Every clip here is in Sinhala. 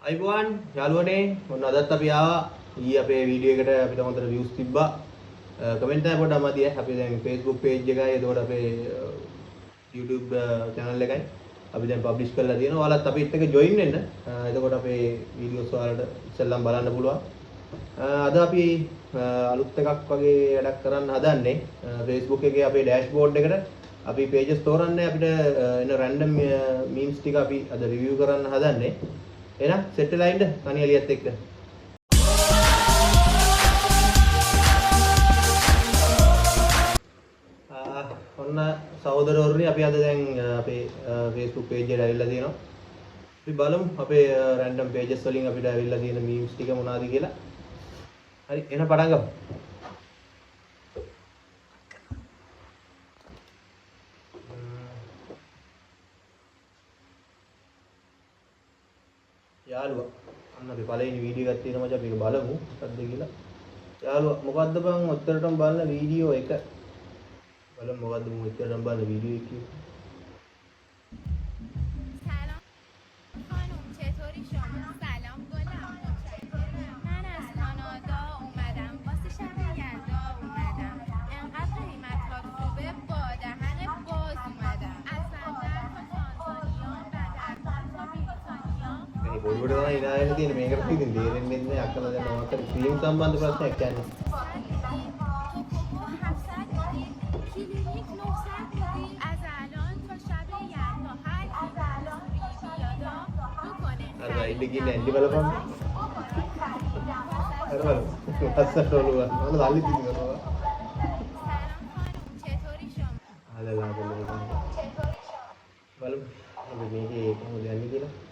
අයිබෝන් යාළුවනේ ඔන්න අදත් අපි ආවා ඊ අපේ වීඩියෝ එකට අපිට හොඳට views තිබ්බා කමෙන්ට් එක පොඩ්ඩක් මතියි අපි දැන් Facebook page එකයි එතකොට අපේ YouTube channel එකයි අපි දැන් publish කරලා තියෙනවා ඔයාලත් අපිත් එක්ක join වෙන්න එතකොට අපේ videos ඔයාලට ඉස්සෙල්ලාම බලන්න පුළුවන් අද අපි අලුත් එකක් වගේ වැඩක් කරන්න හදන්නේ Facebook එකේ අපේ dashboard එකට අපි pages තෝරන්නේ අපිට එන random memes ටික අපි අද review කරන්න හදන්නේ එහෙනම් සෙට් වෙලා ඉන්න තනි එලියත් එක්ක ඔන්න සහෝදරවරුනි අපි අද දැන් අපේ Facebook page එකට ඇවිල්ලා තියෙනවා අපි බලමු අපේ random pages වලින් අපිට ඇවිල්ලා තියෙන memes ටික මොනවද කියලා හරි එහෙනම් පටන් ගමු යාළුවා අන්න අපි පළවෙනි වීඩියෝ එකක් තියෙනවා මචං අපි ඒක බලමු මොකද්ද කියලා යාළුවා මොකද්ද බං ඔච්චරටම බලන වීඩියෝ එක බලමු මොකද්ද මම ඔච්චරටම බලන වීඩියෝ එක කියලා බොරුවට තමයි ඉනාගෙන තියෙන්නේ මේකට ඉතින් තේරෙන්නේ නැහැ අක්කලා දැන් මොකක්ද ක්‍රීම් සම්බන්ධ ප්‍රශ්නයක් කියන්නේ අර ඉන්න කියන්නේ ඇන්ඩි බලපන් අර බලන්න අස්සට ඔළුව මොනවද අල්ලි දිනවා අලලා බලන්න බලමු අපි මේකේ කොහොමද යන්නේ කියලා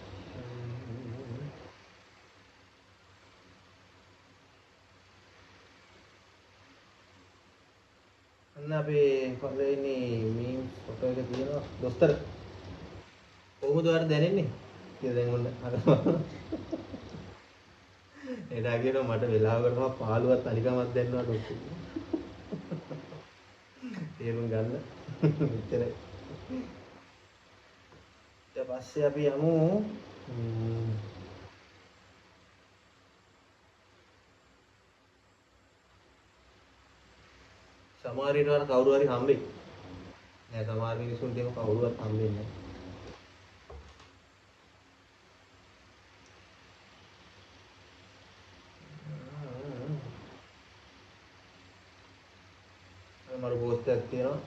අන්න අපේ පළවෙනි මීම් ෆොටෝ එක තියෙනවා දොස්තර කොහොමද ඔයාලට දැනෙන්නේ කියලා දැන් ඔන්න අර එදා කියනවා මට වෙලාවකට තමයි පාළුවක් තනිකමක් දැන්නවා ඩොක්ටර් තේරුම් ගන්න මෙච්චරයි ඊට පස්සේ අපි යමු සමහර විට කවුරු හරි හම්බෙයි. නෑ සමහර මිනිස්සුන්ට එහෙම කවුරුවත් හම්බෙන්නේ නෑ. මම පෝස්ට් එකක් තියෙනවා.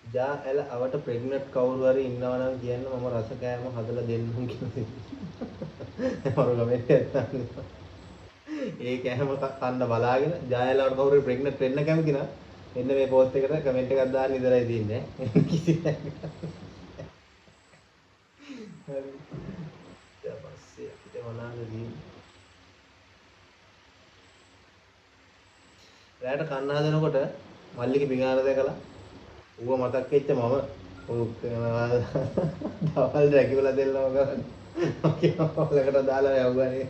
ජා එල අවට ප්‍රෙග්නන්ට් කවුරු හරි ඉන්නවා නම් කියන්න මම රස කෑම හදලා දෙන්නම් කියලා. මම කමෙන්ට් එකක් දාන්න. ඒ කෑම කන්න බලාගෙන ජා එලවට කවුරු හරි ප්‍රෙග්නන්ට් වෙන්න කැමති නම් එන්න මේ පෝස්ට් එකට කමෙන්ට් එකක් දාන්න ඉදරයි තියන්නේ කිසි දෙයක්. හරි. ඊට පස්සේ අපිට මොනවාද තියෙන්නේ? රැයට කන්න හදනකොට මල්ලිගේ පිඟාන දැකලා ඌව මතක් වෙච්ච මම දවල් රැකිවලා දෙල්ලම කරන්නේ. ඔකේ ඔලකට දාලා යවුවානේ.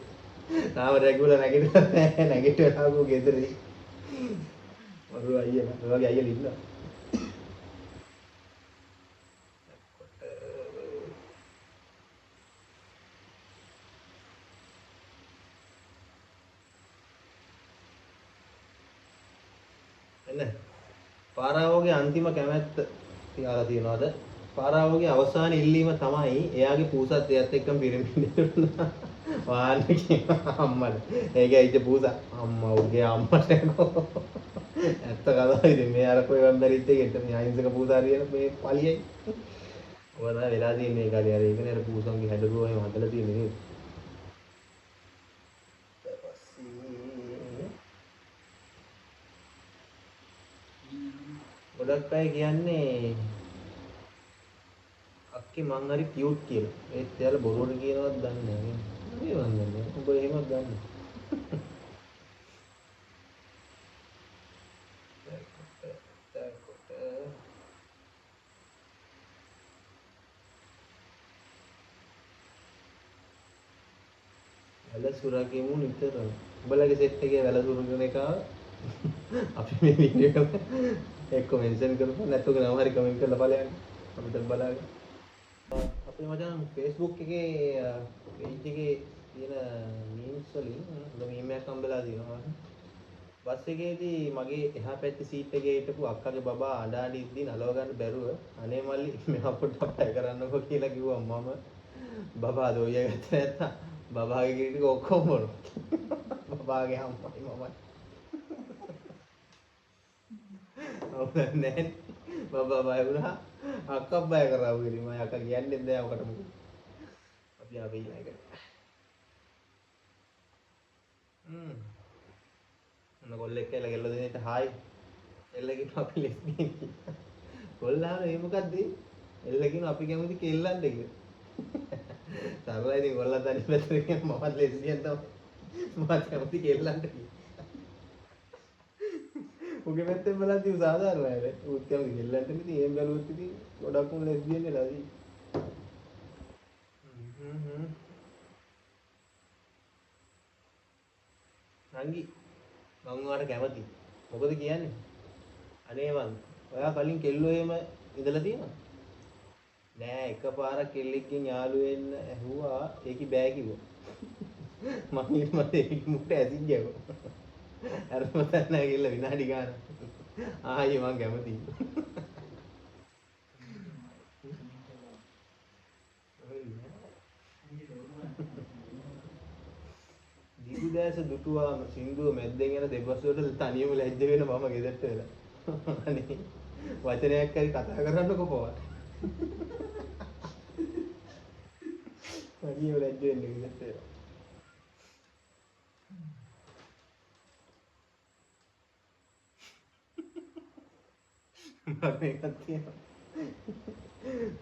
තාම රැකිවලා නැගිටිලා නැහැ. නැගිටලා ආපු ගෙදරේ. මරු අයියලා ඒ වගේ අයියලා ඉන්නවා එන්න පාරාවෝගේ අන්තිම කැමැත්ත තියාලා තියනවාද පාරාවෝගේ අවසාන ඉල්ලීම තමයි එයාගේ පූසත් එයත් එක්කම පිරිමින්න වාන්නේ අම්මට ඒකයි ඉත පූසා අම්මා උගේ අම්මට ඇත්ත කතාව ඉතින් මේ අර කොයි වම්බරිත් එකෙන් මේ අහිංසක පූසාරියන මේ පලියයි ඔය තමයි වෙලා තියෙන්නේ මේ කාලේ අර ඒකනේ අර පූසන්ගේ හැඩරුව එහෙම හදලා තියෙන්නේ නේද ගොඩක් අය කියන්නේ අක්කේ මං හරි කියුට් කියලා ඒත් එයාලා බොරුවට කියනවත් දන්නේ නැහැ මේ වන්නේ උඹ එහෙමත් ගන්න වැලසුරගෙමු නිතරම උඹලගේ සෙට් එකේ වැලසුරගෙන එක අපි මේ වීඩියෝ එක එක්ක මෙන්ෂන් කරපුවා නැත්නම් නම හරි කමෙන්ට් කරලා බලන්න අපිට බලන්න අපේ මචං Facebook එකේ page එකේ තියෙන මීම්ස් වලින් හොඳ මීම් එකක් හම්බෙලා තියෙනවා. බස් එකේදී මගේ එහා පැත්තේ සීට් එකේ හිටපු අක්කගේ බබා අඬ ඉද්දි නලව ගන්න බැරුව අනේ මල්ලි මෙහා පොඩ්ඩක් පැය කරන්නකෝ කියලා කිව්වා මම. බබා දෝයිය ගත්තේ නැත්තම් බබාගේ කිරි ටික ඔක්කොම බොනවා. බබාගේ අම්මයි මමයි. ඔව් නෑ. බබා බය වුණා. අක්කා බය කරා උගෙලි මම අක්කා කියන්නේ නැහැ ඔකට මොකද. අපි ආවේ නෑ. මොන කොල්ලෙක් කියලා කෙල්ල දෙන්නට හායි එල්ලගෙන අපි ලෙස්බියන් කියලා. කොල්ලාම මේ මොකද්ද? එල්ලගෙන අපි කැමති කෙල්ලන්ට කියලා. තරලා ඉතින් කොල්ලා තනි පැත්තට ගියා මමත් ලෙස්බියන් තමයි. මම කැමති කෙල්ලන්ට කියලා. උගේ පැත්තෙන් බලද්දි සාධාරණ නෑ. උත් කැමති කෙල්ලන්ට ඉතින් එහෙම බැලුවොත් ඉතින් ගොඩක් උන් ලෙස්බියන් වෙලා ඉතින්. නංගි මම ඔයාලට කැමතියි. මොකද කියන්නේ? අනේ මං ඔයා කලින් කෙල්ලෝ එහෙම ඉඳලා තියෙනවද? නෑ එකපාරක් කෙල්ලෙක්ගෙන් යාළු වෙන්න ඇහුවා ඒකි බෑ කිව්වා. මම ඊට පස්සේ ඒක මුට ඇසින් ගියා. අර මතක් නෑ කියලා විනාඩි ගාන. ආයේ මං කැමතියි. දීපුදාස දුටුවාම සින්දුව මැද්දෙන් යන දෙබසුවට තනියම ලැජ්ජ වෙන මම ගෙදරට වෙලා. අනේ වචනයක් හරි කතා කරන්නකෝ පොවා. තනියම ලැජ්ජ වෙන්නේ ගෙදරට වෙලා. මම මේකක් තියෙනවා.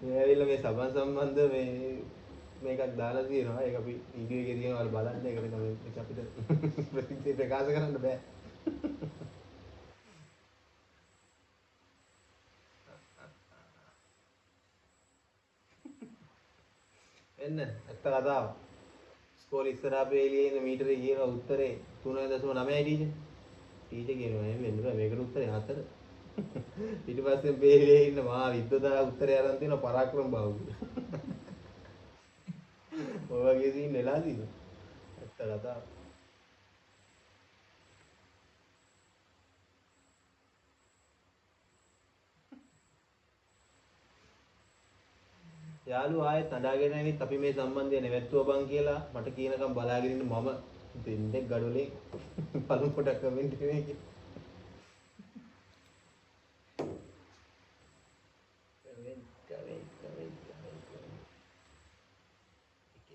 මේ ඇවිල්ලා මේ සබන් සම්බන්ධ මේකක් දාලා තියෙනවා. ඒක අපි වීඩියෝ එකේ තියෙනවා. ඔයාලා බලන්න. ඒකට කමෙන්ට් අපිට ප්‍රකාශ කරන්න බෑ. එන්න ඇත්ත කතාව. ස්කෝලේ ඉස්සරහා අපේ එළියේ ඉන්න මීටරේ කියන උත්තරේ 3.9යි ටීචර්. ටීචර් කියනවා එහෙම වෙන්න බෑ. මේකට උත්තරේ 4. ඊට පස්සේ බේරියේ ඉන්න මහා විද්වතා උත්තරය අරන් තියෙනවා පරාක්‍රම බාහුව කියලා. ඔය වගේ සීන් වෙලා තියෙනවා. ඇත්ත කතාව. යාළුවා ආයෙත් අඬාගෙන ඇවිත් අපි මේ සම්බන්ධය නැවැත්තුවා බං කියලා මට කියනකම් බලාගෙන ඉන්න මම දෙන්නේ ගඩොලේ පළමු කොට කමෙන්ට් එකේ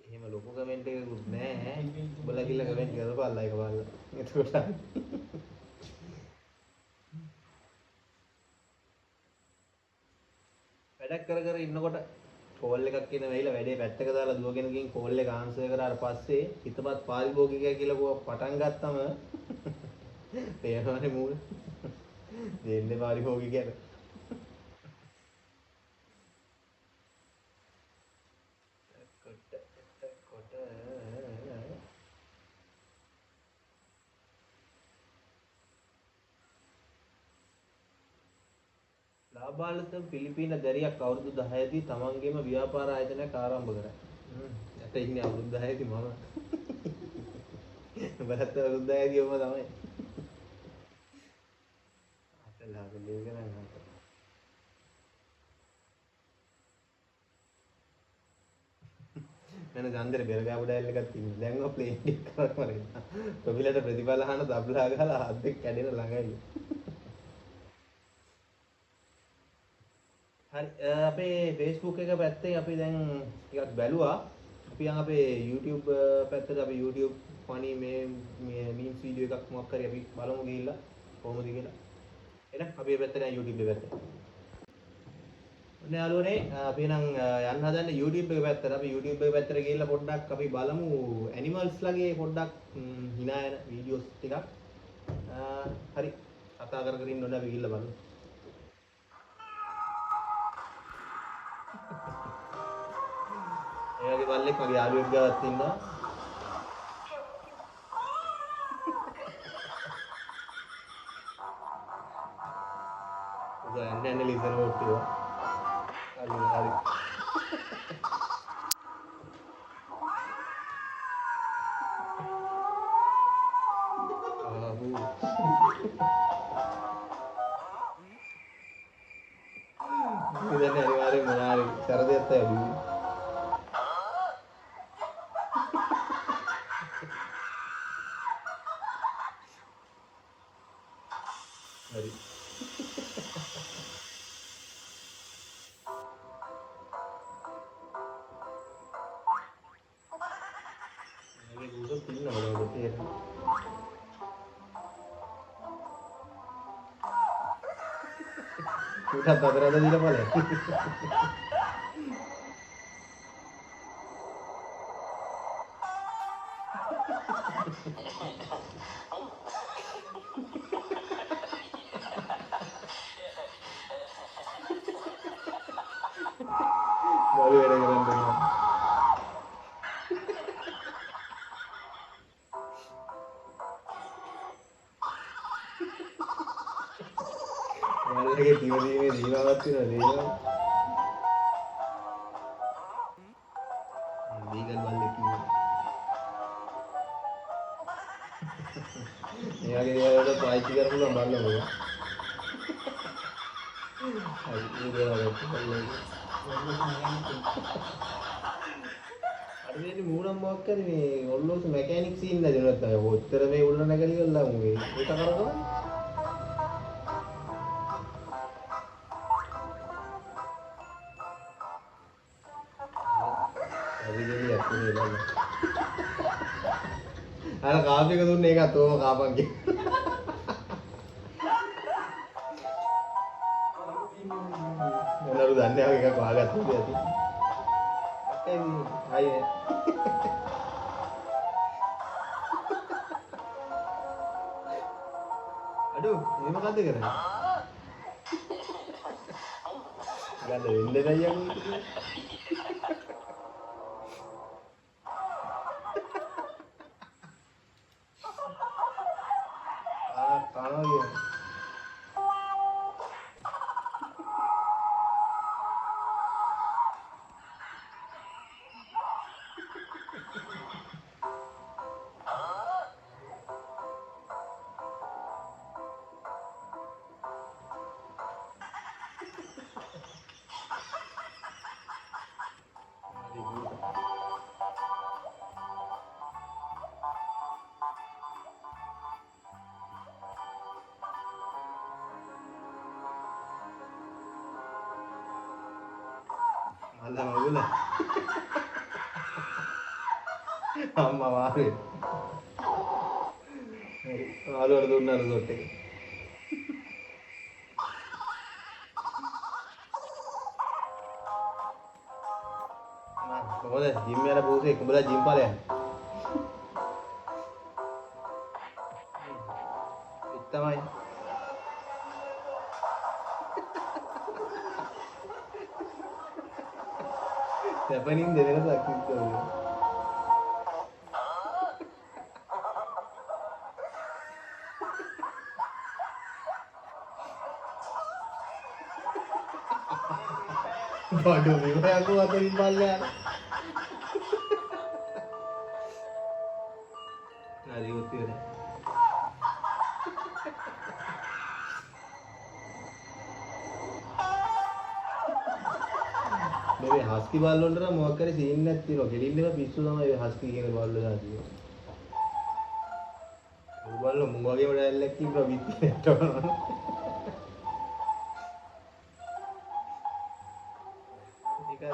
එහෙම ලොකු කමෙන්ට් එකකුත් නැහැ. උඹලා කියලා කමෙන්ට් කරපල්ලා ඒක බලලා. එතකොට වැඩක් කර කර ඉන්නකොට කෝල් එකක් කියන වෙයිලා වැඩේ පැත්තක දාලා දුවගෙන ගින් කෝල් එක ආන්සර් කරාට පස්සේ හිතපත් පාරිභෝගිකය කියලා කොහොම පටන් ගත්තම පේනවනේ මූල දෙන්නේ පාරිභෝගිකයට කොට ලාබාලත පිලිපීන දැරියක් අවුරුදු 10දී තමන්ගේම ව්‍යාපාර ආයතනයක් ආරම්භ කරා. යට ඉන්නේ අවුරුදු 10දී මම. බලත් අවුරුදු 10දී ඔබ තමයි. අපලා ගලේ කරන්නේ. මම ගන්දර බෙර ගාපු ඩයල් එකක් තියෙනවා. දැන් ඔය ප්ලේන් එක කරමරේ. කොබිලට ප්‍රතිඵල අහන දබ්ලා ගහලා හත් දෙක කැඩෙන ළඟයි. හරි අපේ Facebook එක පැත්තේ අපි දැන් ටිකක් බැලුවා. අපි යන් අපේ YouTube පැත්තට අපි YouTube funny මේ memes වීඩියෝ එකක් මොකක් හරි අපි බලමු ගිහිල්ලා කොහොමද කියලා. එහෙනම් අපි මේ පැත්තට යන් YouTube එක පැත්තට. ඔන්න යාළුවනේ අපි නම් යන්න හදන්නේ YouTube එක පැත්තට. අපි YouTube එක පැත්තට ගිහිල්ලා පොඩ්ඩක් අපි බලමු animals ලගේ පොඩ්ඩක් hina යන වීඩියෝස් ටිකක්. හරි කතා කර කර ඉන්න ඕනේ අපි ගිහිල්ලා බලමු. ඒ වගේ බල්ලෙක් මගේ යාළුවෙක් ගාවත් ඉන්නවා. යන්න ලිසන වෝට්ටුව. හරි. අය බිව්වේ. හරි. මේකේ බුසොත් ඉන්නවද ඔබට තේරෙන්නේ? උටත් අතරද දීලා බලන්න. බල වැඩ කරන්නේ. ඔයාලගේ දිවදීමේ දීවාවක් තියෙනවා දේවා. දීගල් බල්ලෙක් ඉන්නවා. එයාගේ දේවල්වලට පාවිච්චි කරන්න පුළුවන් බලන්න. හරි මේ දේවල්වලට බලන්න. අර දෙන්නේ මූණක් මොකක් කරේ මේ ඔල්ලෝස් මැකැනික් සීන් නැද නැත්නම් ඔච්චර මේ උල්ල නැගලි ගල්ලා මුගේ ඒක කරකවන්නේ. අර කාපි එක දුන්නේ ඒකත් ඕම කාපන් කිය. මොනරු දන්නේ ආව එකක් වහගත්තා ඇති. අකේ හයිනේ. අඩෝ මේ මොකද්ද කරන්නේ? ගන්න වෙන්නේ නැහැ යන්නේ. අල්ලා මගුල අම්මා මාරේ හරි ආලුවට දුන්නා රිසෝට් එක කොහොමද ජිම් යන පොතේ උඹලා ජිම් පාලේ යන්නේ තමයි Happening the venom active Waduh, memang aku atau imbalnya. Nari utir. මේ හස්කි බල්ල වලට නම් මොකක් කරේ සීන් එකක් තියෙනවා. ගෙලින්නෙම පිස්සු තමයි මේ හස්කි කියන බල්ල දාතියි. ඒ බල්ල මුං වගේම ඩයලොග් කිව්වා පිටියට. ඒකයි.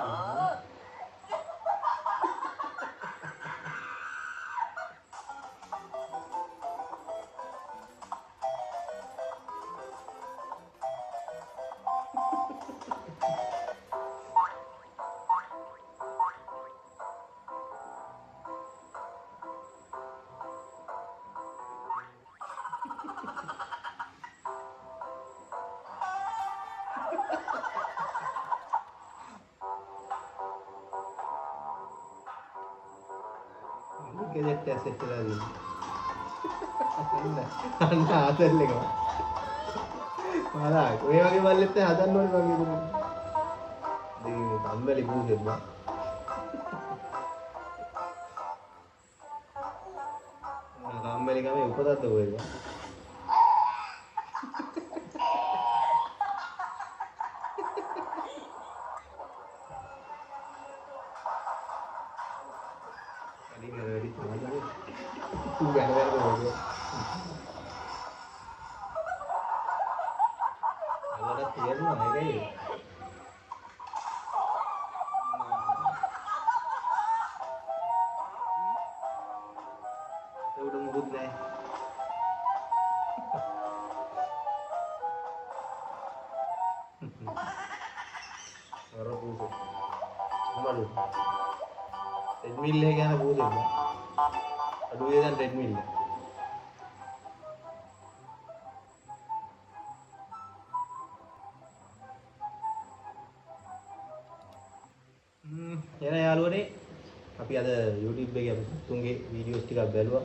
Get a set of ආතල් එක. මලා ඔය වගේ බල්ලෙත් හදන්න ඕනේ වගේ දුක. මේ කම්මැලි බුදෙක් බා. කම්මැලි කමේ උපතක්ද ඔය බා. Tadi nggak di tengah tuh. Udah kan tuh. Kalau ada tiar mah ya kayak. Saya udah ngebut nih. Orang busuk. Malu. Treadmill है क्या ना busuk. Aduh ya kan treadmill. එන යාළුවනේ අපි අද YouTube එකේ අපි තුන්ගේ වීඩියෝස් ටිකක් බැලුවා.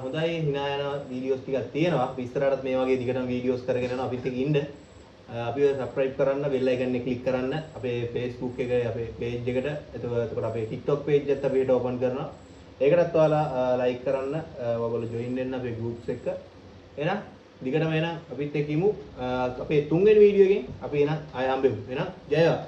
හොඳයි hina යන වීඩියෝස් ටිකක් තියෙනවා. අපි ඉස්සරහටත් මේ වගේ දිගටම වීඩියෝස් කරගෙන යනවා අපිත් එක්ක ඉන්න. අපිව subscribe කරන්න bell icon එක click කරන්න අපේ Facebook එකේ අපේ page එකට එතකොට අපේ TikTok page එකත් අපි හෙට open කරනවා. ඒකටත් ඔයාලා like කරන්න ඔයගොල්ලෝ join වෙන්න අපේ groups එක. එහෙනම් දිගටම එහෙනම් අපිත් එක්ක ඉමු. අපේ තුන්වෙනි වීඩියෝ එකෙන් අපි එහෙනම් ආය හම්බෙමු. එහෙනම් ජය වේවා.